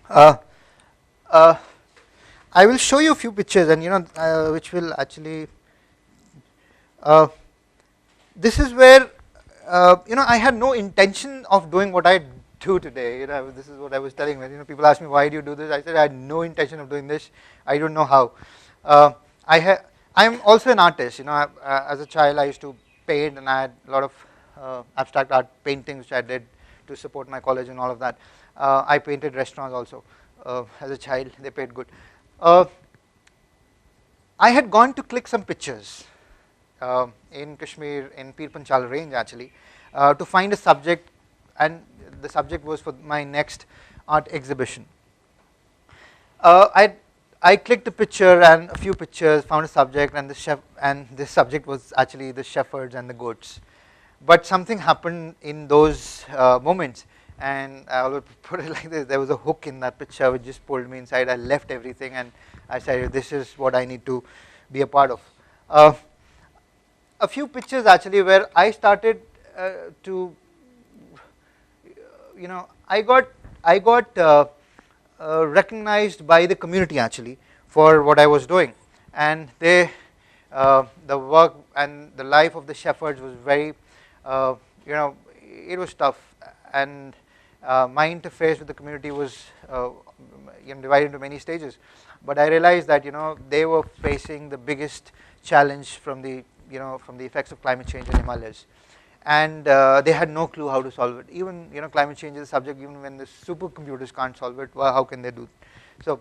Uh, uh, I will show you a few pictures, and which will actually. Uh, this is where I had no intention of doing what I do today. This is what I was telling. People ask me, why do you do this? I said I had no intention of doing this. I don't know how. Uh, I'm also an artist. As a child, I used to paint, and I had a lot of abstract art paintings which I did to support my college and all of that. I painted restaurants also as a child. They paid good. Uh, I had gone to click some pictures in Kashmir, in Pir Panchal range actually, to find a subject, and the subject was for my next art exhibition. Uh, I I clicked a picture and a few pictures, found a subject, and this subject was actually the shepherds and the goats. But something happened in those moments, and I will put it like this: there was a hook in that picture which just pulled me inside. I left everything, and I said, "This is what I need to be a part of." Uh, a few pictures actually where I started to, I got recognized by the community actually for what I was doing, and the work and the life of the shepherds was very, uh, it was tough, and my interface with the community was divided into many stages. But I realized that they were facing the biggest challenge from the effects of climate change in Himalayas, and they had no clue how to solve it. Even climate change is a subject. Even when the supercomputers can't solve it, well, how can they do it? So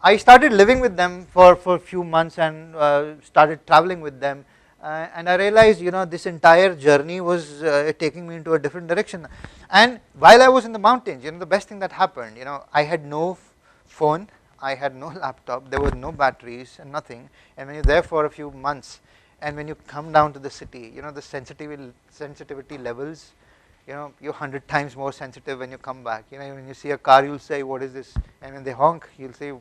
I started living with them for a few months, and started traveling with them. And I realized, this entire journey was taking me into a different direction. And while I was in the mountains, the best thing that happened, I had no phone, I had no laptop, there were no batteries and nothing. And when you're there for a few months, and when you come down to the city, the sensitivity levels, you're 100 times more sensitive when you come back. When you see a car, you'll say, what is this? And when they honk, you'll say.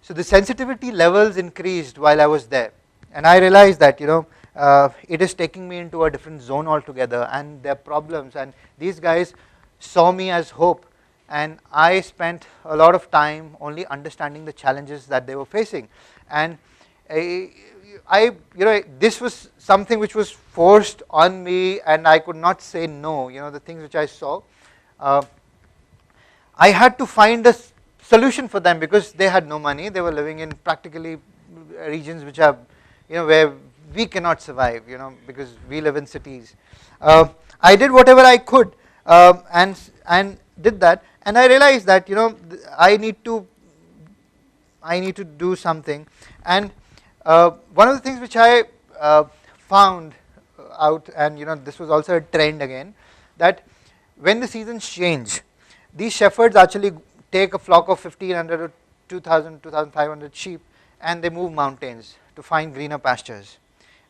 So the sensitivity levels increased while I was there, and I realized that it is taking me into a different zone altogether, and their problems, and these guys saw me as hope, and I spent a lot of time only understanding the challenges that they were facing. And this was something which was forced on me, and I could not say no. The things which I saw, uh, I had to find a solution for them because they had no money. They were living in practically regions which are, where we cannot survive, because we live in cities. I did whatever I could, and did that, and I realized that I need to do something. And one of the things which I found out, and this was also a trend again, that when the seasons change, these shepherds actually take a flock of 1,500 or 2,000, 2,500 sheep, and they move mountains to find greener pastures.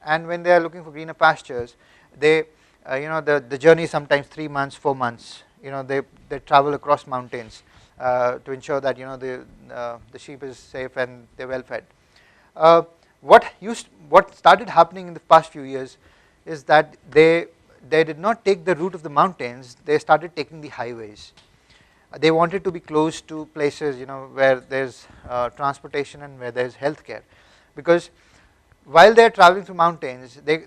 And when they are looking for greener pastures, they, the journey is sometimes 3 months, 4 months. They travel across mountains to ensure that the sheep is safe and they're well fed. What started happening in the past few years is that they did not take the route of the mountains. They started taking the highways. They wanted to be close to places where there's transportation and where there's healthcare, because while they're traveling through mountains, they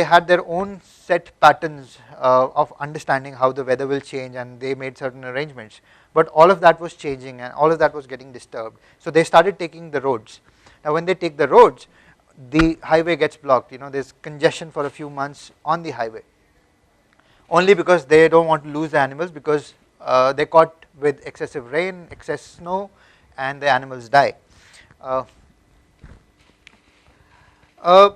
had their own set patterns of understanding how the weather will change, and they made certain arrangements. But all of that was changing, and all of that was getting disturbed. So they started taking the roads. Now when they take the roads, the highway gets blocked. There's congestion for a few months on the highway, only because they don't want to lose the animals, because they're caught with excessive rain, excess snow, and the animals die. Uh, uh,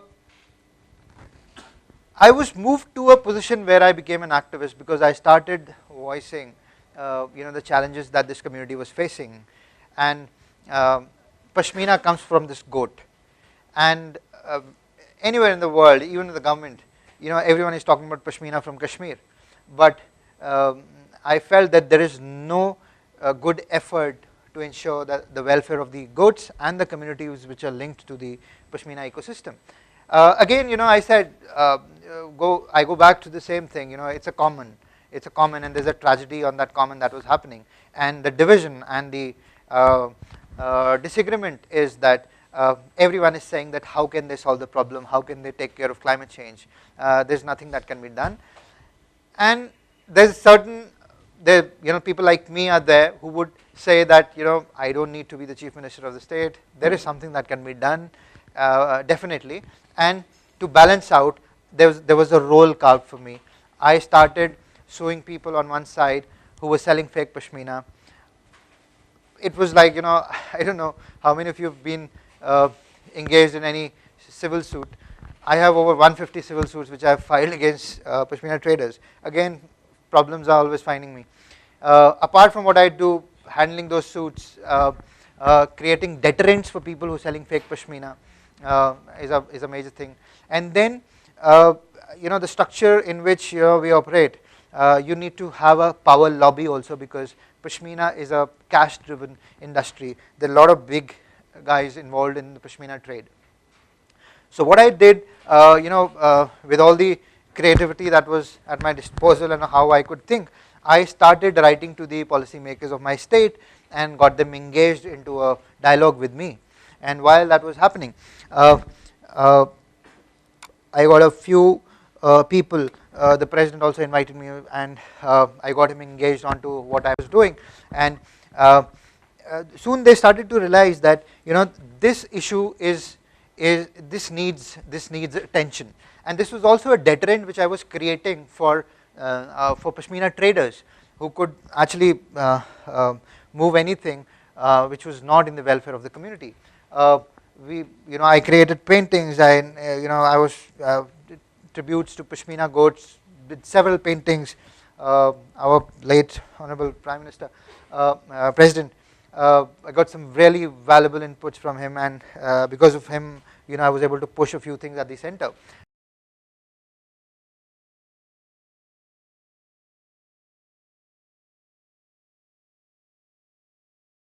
I was moved to a position where I became an activist because I started voicing, the challenges that this community was facing, and Pashmina comes from this goat, and anywhere in the world, even in the government, everyone is talking about Pashmina from Kashmir, but I felt that there is no good effort to ensure that the welfare of the goats and the communities which are linked to the Pashmina ecosystem. Again, I said, I go back to the same thing. It's a common. it's a common, and there's a tragedy on that common that was happening, and the division and the disagreement is that everyone is saying that how can they solve the problem, how can they take care of climate change, there's nothing that can be done. And there's certain, people like me are there who would say that I don't need to be the chief minister of the state, there is something that can be done, definitely. And to balance out, there was a role carved for me. I started suing people on one side who were selling fake pashmina. It was like, I don't know how many of you have been engaged in any civil suit. I have over 150 civil suits which I have filed against pashmina traders. Again, problems are always finding me. Apart from what I do, handling those suits, creating deterrents for people who are selling fake pashmina is a major thing. And then, the structure in which we operate, you need to have a power lobby also, because pashmina is a cash-driven industry. There are a lot of big guys involved in the pashmina trade. So what I did, with all the creativity that was at my disposal and how I could think, I started writing to the policymakers of my state and got them engaged into a dialogue with me. And while that was happening, I got a few people, the president also invited me, and I got him engaged onto what I was doing. And soon they started to realize that this issue this needs attention, and this was also a deterrent which I was creating for pashmina traders who could actually move anything which was not in the welfare of the community. I created paintings. I was tributes to pashmina goats, did several paintings. Our late honorable Prime Minister, President, I got some really valuable inputs from him, and because of him, I was able to push a few things at the center.